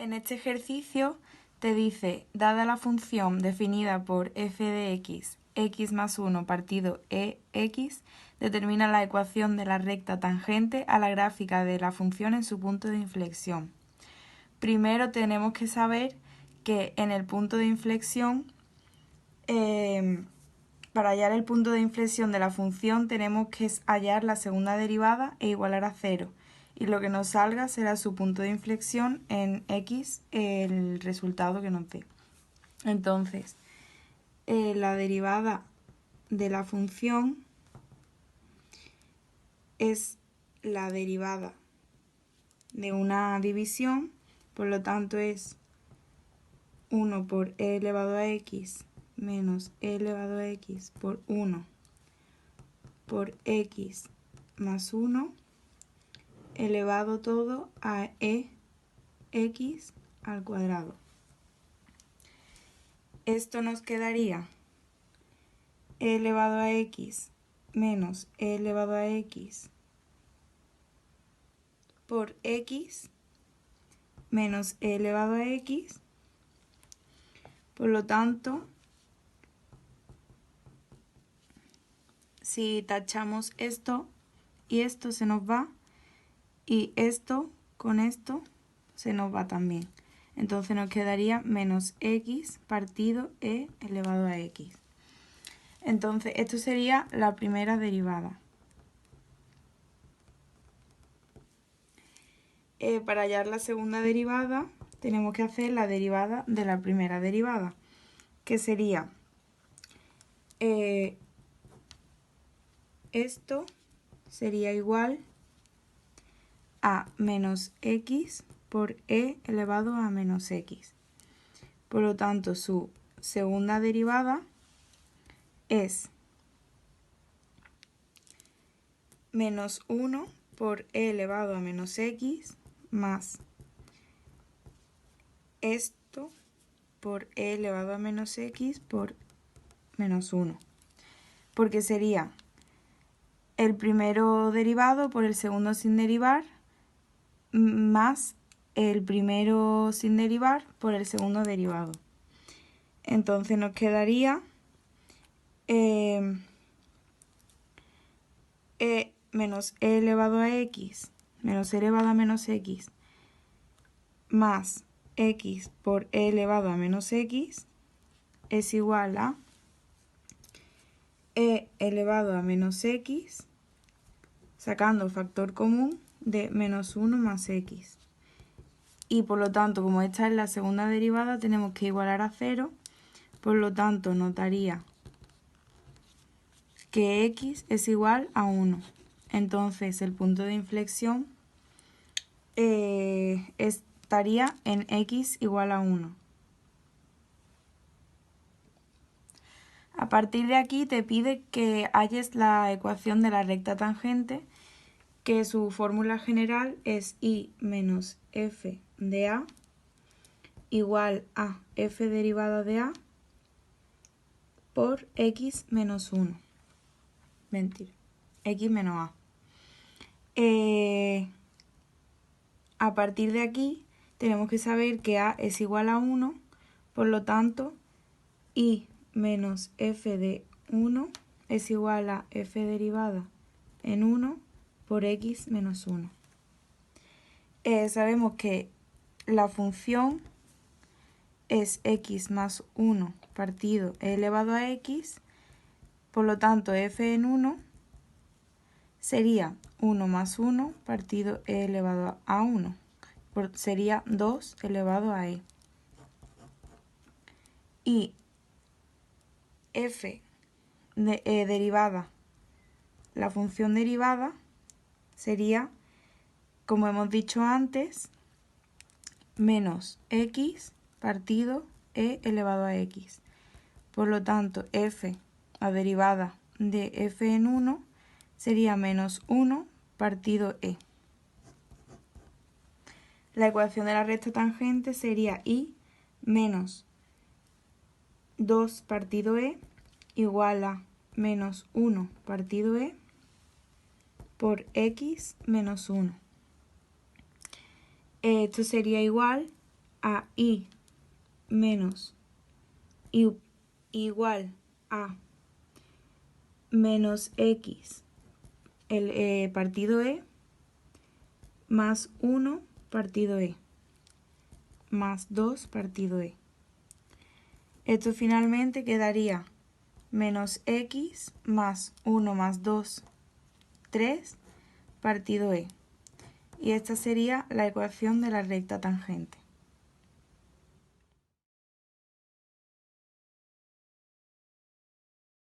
En este ejercicio te dice, dada la función definida por f de x, x más 1 partido ex, determina la ecuación de la recta tangente a la gráfica de la función en su punto de inflexión. Primero tenemos que saber que en el punto de inflexión, para hallar el punto de inflexión de la función tenemos que hallar la segunda derivada e igualar a 0. Y lo que nos salga será su punto de inflexión en x, el resultado que nos dé. Entonces, la derivada de la función es la derivada de una división, por lo tanto es 1 por e elevado a x menos e elevado a x por 1 por x más 1 elevado todo a x al cuadrado. Esto nos quedaría e elevado a x menos e elevado a x por x menos e elevado a x. Por lo tanto, si tachamos esto y esto se nos va, y esto con esto se nos va también. Entonces nos quedaría menos x partido e elevado a x. Entonces esto sería la primera derivada. Para hallar la segunda derivada tenemos que hacer la derivada de la primera derivada, que sería esto sería igual a menos x por e elevado a menos x. Por lo tanto, su segunda derivada es menos 1 por e elevado a menos x más esto por e elevado a menos x por menos 1. Porque sería el primero derivado por el segundo sin derivar más el primero sin derivar por el segundo derivado. Entonces nos quedaría e menos e elevado a x menos e elevado a menos x más x por e elevado a menos x es igual a e elevado a menos x sacando factor común de menos 1 más x. Y por lo tanto, como esta es la segunda derivada, tenemos que igualar a 0. Por lo tanto, nos daría que x es igual a 1. Entonces, el punto de inflexión estaría en x igual a 1. A partir de aquí te pide que halles la ecuación de la recta tangente, que su fórmula general es y menos f de a igual a f derivada de a por x menos 1. Mentira, x menos a. A partir de aquí tenemos que saber que a es igual a 1, por lo tanto y menos f de 1 es igual a f derivada en 1 por x menos 1. Sabemos que la función es x más 1 partido e elevado a x, por lo tanto f en 1 sería 1 más 1 partido e elevado a 1, sería 2 elevado a e. Y f derivada, la función derivada sería, como hemos dicho antes, menos x partido e elevado a x. Por lo tanto, f, la derivada de f en 1, sería menos 1 partido e. La ecuación de la recta tangente sería y menos 2 partido e igual a menos 1 partido e por x menos 1. Esto sería igual a i menos i igual a menos x partido e más 1 partido e más 2 partido e. Esto finalmente quedaría menos x más 1 más 2, 3 partido e. Y esta sería la ecuación de la recta tangente.